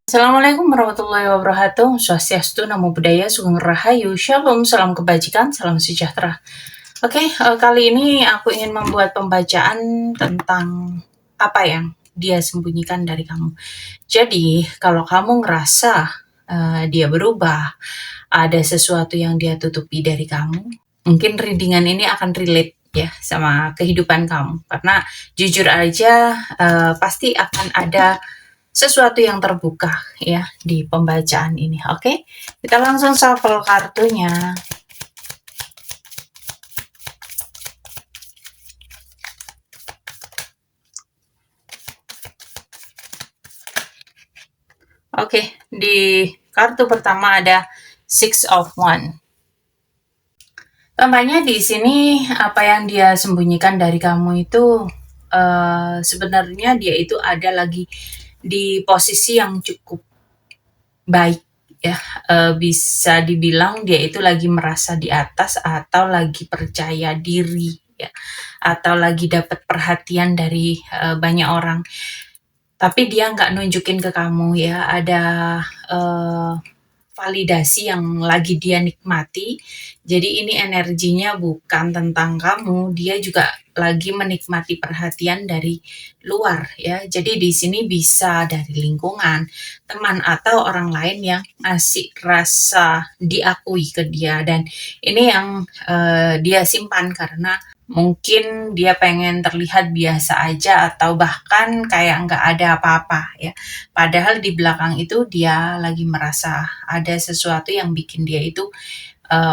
Assalamualaikum warahmatullahi wabarakatuh. Swastiastu, Namo Buddhaya, Sugeng Rahayu, Shalom, salam kebajikan, salam sejahtera. Oke, kali ini aku ingin membuat pembacaan tentang apa yang dia sembunyikan dari kamu. Jadi, kalau kamu ngerasa dia berubah, ada sesuatu yang dia tutupi dari kamu, mungkin readingan ini akan relate ya sama kehidupan kamu. Karena jujur aja pasti akan ada sesuatu yang terbuka ya di pembacaan ini. Oke, kita langsung shuffle kartunya. Oke, di kartu pertama ada Six of Wands. Tampaknya di sini apa yang dia sembunyikan dari kamu itu sebenarnya dia itu ada lagi di posisi yang cukup baik ya, bisa dibilang dia itu lagi merasa di atas atau lagi percaya diri ya, atau lagi dapat perhatian dari banyak orang. Tapi dia nggak nunjukin ke kamu ya, ada validasi yang lagi dia nikmati. Jadi ini energinya bukan tentang kamu, dia juga lagi menikmati perhatian dari luar ya. Jadi di sini bisa dari lingkungan, teman atau orang lain yang ngasih rasa diakui ke dia, dan ini yang dia simpan karena mungkin dia pengen terlihat biasa aja atau bahkan kayak nggak ada apa-apa ya. Padahal di belakang itu dia lagi merasa ada sesuatu yang bikin dia itu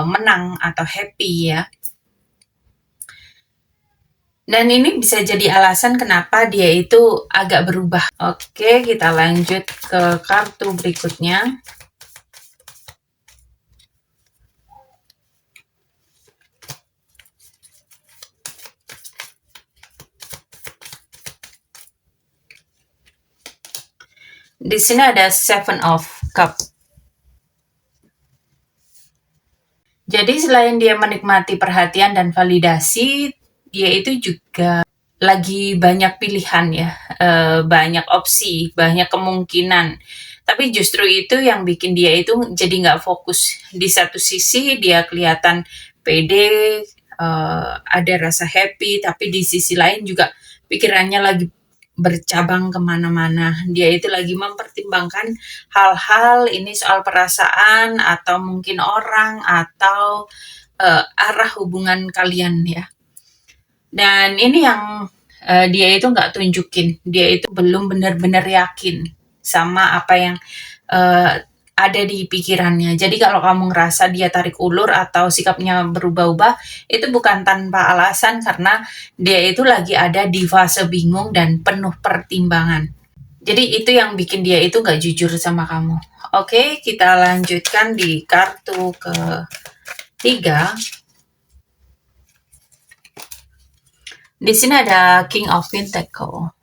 menang atau happy ya. Dan ini bisa jadi alasan kenapa dia itu agak berubah. Oke, kita lanjut ke kartu berikutnya. Di sini ada Seven of Cups. Jadi selain dia menikmati perhatian dan validasi, dia itu juga lagi banyak pilihan ya, banyak opsi, banyak kemungkinan. Tapi justru itu yang bikin dia itu jadi nggak fokus. Di satu sisi dia kelihatan pede, ada rasa happy, tapi di sisi lain juga pikirannya lagi bercabang kemana-mana. Dia itu lagi mempertimbangkan hal-hal ini soal perasaan atau mungkin orang atau arah hubungan kalian ya. Dan ini yang dia itu nggak tunjukin. Dia itu belum benar-benar yakin sama apa yang ada di pikirannya. Jadi kalau kamu ngerasa dia tarik ulur atau sikapnya berubah-ubah, itu bukan tanpa alasan karena dia itu lagi ada di fase bingung dan penuh pertimbangan. Jadi itu yang bikin dia itu nggak jujur sama kamu. Oke, kita lanjutkan di kartu ketiga. Di sini ada King of Pentacles.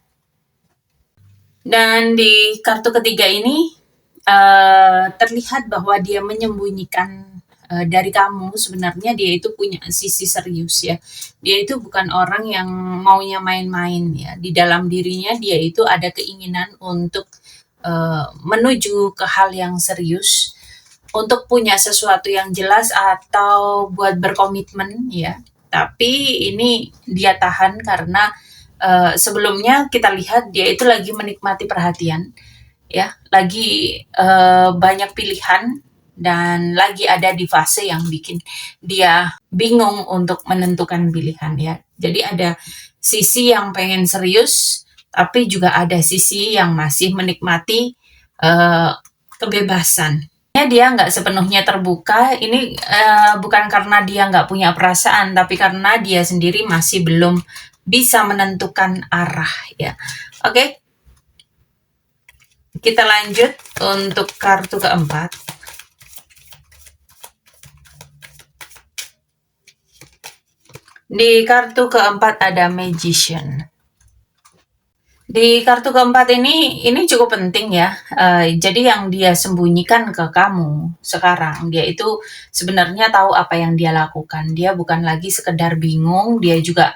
Dan di kartu ketiga ini terlihat bahwa dia menyembunyikan dari kamu. Sebenarnya dia itu punya sisi serius ya. Dia itu bukan orang yang maunya main-main ya. Di dalam dirinya dia itu ada keinginan untuk menuju ke hal yang serius, untuk punya sesuatu yang jelas atau buat berkomitmen ya. Tapi ini dia tahan karena sebelumnya kita lihat dia itu lagi menikmati perhatian ya, lagi banyak pilihan dan lagi ada di fase yang bikin dia bingung untuk menentukan pilihan ya. Jadi ada sisi yang pengen serius, tapi juga ada sisi yang masih menikmati kebebasan. Dia nggak sepenuhnya terbuka, ini bukan karena dia nggak punya perasaan, tapi karena dia sendiri masih belum bisa menentukan arah ya. Oke, kita lanjut untuk kartu keempat. Di kartu keempat ada Magician. Di kartu keempat ini cukup penting ya. Jadi yang dia sembunyikan ke kamu sekarang, dia itu sebenarnya tahu apa yang dia lakukan. Dia bukan lagi sekedar bingung, dia juga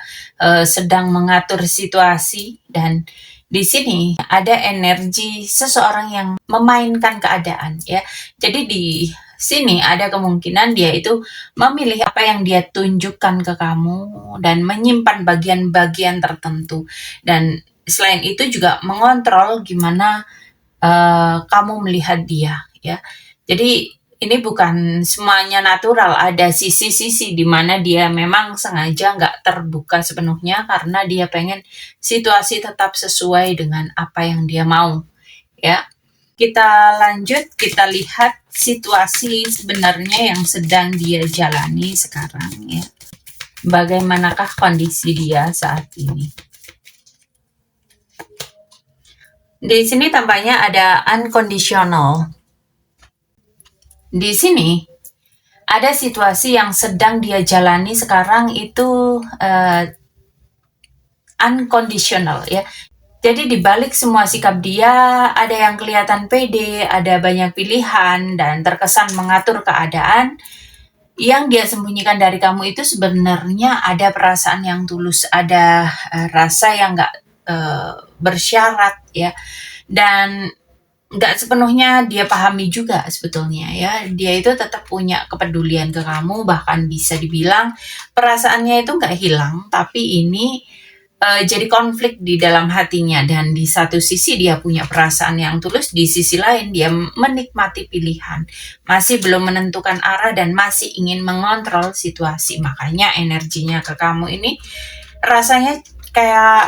sedang mengatur situasi, dan Di sini ada energi seseorang yang memainkan keadaan ya. Jadi di sini ada kemungkinan dia itu memilih apa yang dia tunjukkan ke kamu dan menyimpan bagian-bagian tertentu. Dan selain itu juga mengontrol gimana kamu melihat dia ya. Jadi ini bukan semuanya natural, ada sisi-sisi di mana dia memang sengaja nggak terbuka sepenuhnya karena dia pengen situasi tetap sesuai dengan apa yang dia mau, ya. Kita lanjut, kita lihat situasi sebenarnya yang sedang dia jalani sekarang, ya. Bagaimanakah kondisi dia saat ini? Di sini tampaknya ada unconditional. Di sini ada situasi yang sedang dia jalani sekarang itu unconditional ya. Jadi di balik semua sikap dia, ada yang kelihatan pede, ada banyak pilihan dan terkesan mengatur keadaan. Yang dia sembunyikan dari kamu itu sebenarnya ada perasaan yang tulus, ada rasa yang nggak bersyarat ya. Dan nggak sepenuhnya dia pahami juga sebetulnya ya. Dia itu tetap punya kepedulian ke kamu, bahkan bisa dibilang perasaannya itu nggak hilang, tapi ini jadi konflik di dalam hatinya. Dan di satu sisi dia punya perasaan yang tulus, di sisi lain dia menikmati pilihan, masih belum menentukan arah dan masih ingin mengontrol situasi. Makanya energinya ke kamu ini rasanya kayak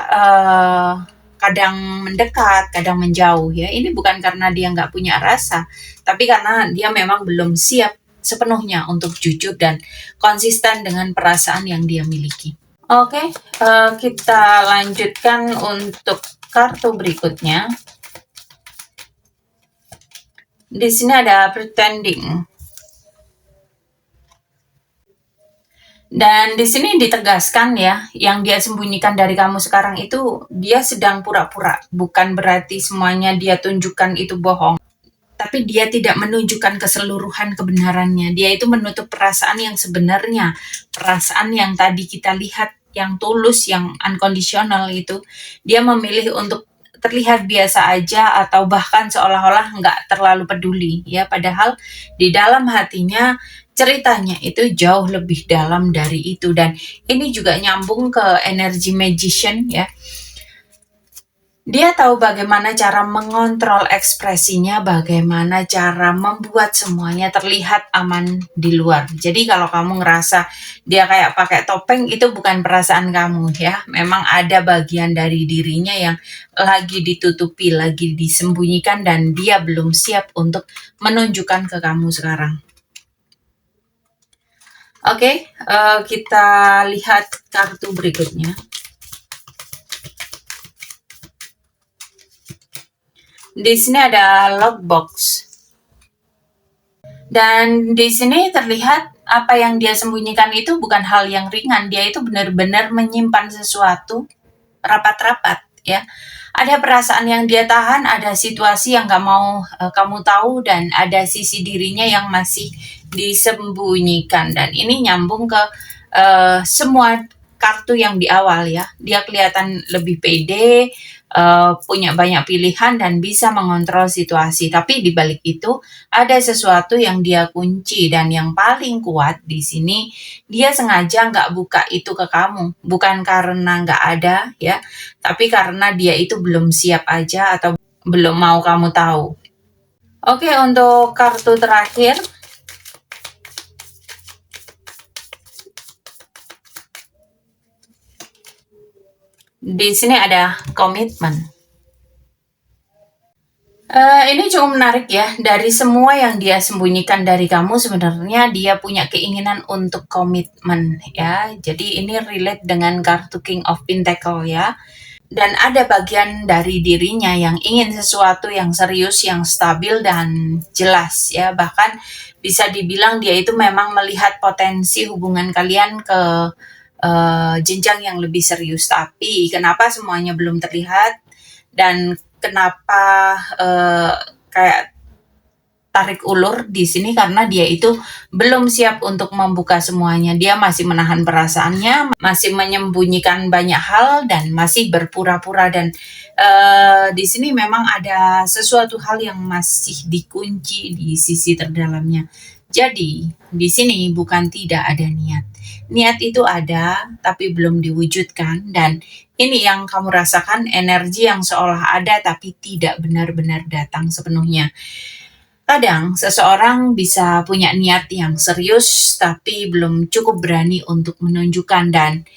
kadang mendekat, kadang menjauh ya. Ini bukan karena dia nggak punya rasa, tapi karena dia memang belum siap sepenuhnya untuk jujur dan konsisten dengan perasaan yang dia miliki. Oke, kita lanjutkan untuk kartu berikutnya. Di sini ada pretending. Dan di sini ditegaskan ya, yang dia sembunyikan dari kamu sekarang itu dia sedang pura-pura. Bukan berarti semuanya dia tunjukkan itu bohong. Tapi dia tidak menunjukkan keseluruhan kebenarannya. Dia itu menutup perasaan yang sebenarnya. Perasaan yang tadi kita lihat, yang tulus, yang unconditional itu. Dia memilih untuk terlihat biasa aja atau bahkan seolah-olah nggak terlalu peduli. Ya, padahal di dalam hatinya ceritanya itu jauh lebih dalam dari itu. Dan ini juga nyambung ke energi magician ya. Dia tahu bagaimana cara mengontrol ekspresinya, bagaimana cara membuat semuanya terlihat aman di luar. Jadi kalau kamu ngerasa dia kayak pakai topeng, itu bukan perasaan kamu ya. Memang ada bagian dari dirinya yang lagi ditutupi, lagi disembunyikan dan dia belum siap untuk menunjukkan ke kamu sekarang. Oke, kita lihat kartu berikutnya. Di sini ada lockbox. Dan di sini terlihat apa yang dia sembunyikan itu bukan hal yang ringan. Dia itu benar-benar menyimpan sesuatu rapat-rapat ya. Ada perasaan yang dia tahan, ada situasi yang gak mau kamu tahu, dan ada sisi dirinya yang masih disembunyikan. Dan ini nyambung ke semua kartu yang di awal ya. Dia kelihatan lebih pede, punya banyak pilihan dan bisa mengontrol situasi. Tapi di balik itu ada sesuatu yang dia kunci, dan yang paling kuat di sini dia sengaja nggak buka itu ke kamu. Bukan karena nggak ada ya, tapi karena dia itu belum siap aja atau belum mau kamu tahu. Oke, untuk kartu terakhir. Di sini ada komitmen. Ini cukup menarik ya. Dari semua yang dia sembunyikan dari kamu, sebenarnya dia punya keinginan untuk komitmen ya. Jadi ini relate dengan kartu King of Pentacle ya. Dan ada bagian dari dirinya yang ingin sesuatu yang serius, yang stabil dan jelas ya. Bahkan bisa dibilang dia itu memang melihat potensi hubungan kalian ke jenjang yang lebih serius. Tapi kenapa semuanya belum terlihat, dan kenapa kayak tarik ulur di sini karena dia itu belum siap untuk membuka semuanya. Dia masih menahan perasaannya, masih menyembunyikan banyak hal dan masih berpura-pura dan di sini memang ada sesuatu hal yang masih dikunci di sisi terdalamnya. Jadi, di sini bukan tidak ada niat. Niat itu ada, tapi belum diwujudkan, dan ini yang kamu rasakan, energi yang seolah ada tapi tidak benar-benar datang sepenuhnya. Kadang seseorang bisa punya niat yang serius, tapi belum cukup berani untuk menunjukkan, dan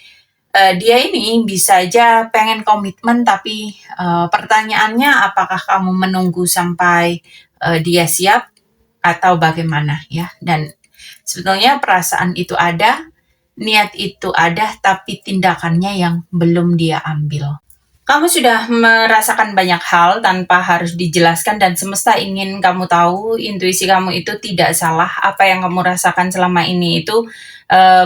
dia ini bisa aja pengen komitmen, tapi pertanyaannya apakah kamu menunggu sampai dia siap atau bagaimana ya? Dan sebetulnya perasaan itu ada, niat itu ada, tapi tindakannya yang belum dia ambil. Kamu sudah merasakan banyak hal tanpa harus dijelaskan dan semesta ingin kamu tahu, intuisi kamu itu tidak salah. Apa yang kamu rasakan selama ini itu,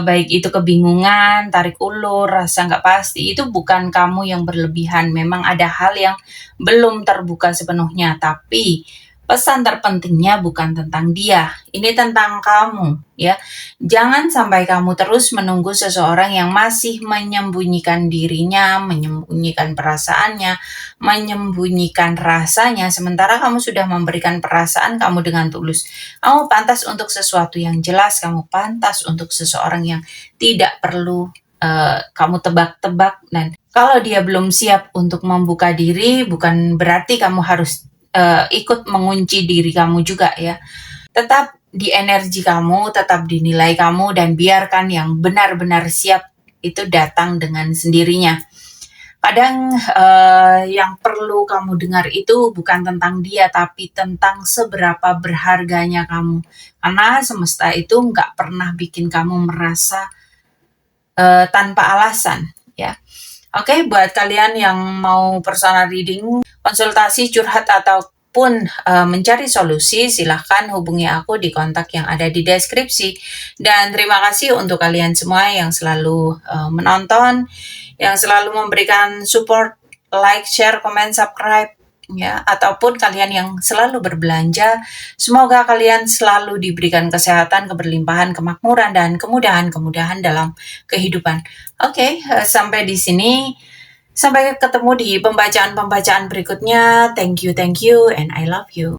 baik itu kebingungan, tarik ulur, rasa nggak pasti, itu bukan kamu yang berlebihan. Memang ada hal yang belum terbuka sepenuhnya, tapi pesan terpentingnya bukan tentang dia, ini tentang kamu, ya. Jangan sampai kamu terus menunggu seseorang yang masih menyembunyikan dirinya, menyembunyikan perasaannya, menyembunyikan rasanya, sementara kamu sudah memberikan perasaan kamu dengan tulus. Kamu pantas untuk sesuatu yang jelas, kamu pantas untuk seseorang yang tidak perlu kamu tebak-tebak, dan kalau dia belum siap untuk membuka diri, bukan berarti kamu harus ikut mengunci diri kamu juga ya. Tetap di energi kamu, tetap dinilai kamu, dan biarkan yang benar-benar siap itu datang dengan sendirinya. Kadang yang perlu kamu dengar itu bukan tentang dia, tapi tentang seberapa berharganya kamu. Karena semesta itu nggak pernah bikin kamu merasa tanpa alasan ya. Oke, buat kalian yang mau personal reading, konsultasi, curhat, ataupun mencari solusi, silahkan hubungi aku di kontak yang ada di deskripsi. Dan terima kasih untuk kalian semua yang selalu menonton, yang selalu memberikan support, like, share, comment, subscribe, ya, ataupun kalian yang selalu berbelanja. Semoga kalian selalu diberikan kesehatan, keberlimpahan, kemakmuran, dan kemudahan-kemudahan dalam kehidupan. Oke, sampai di sini. Sampai ketemu di pembacaan-pembacaan berikutnya. Thank you, and I love you.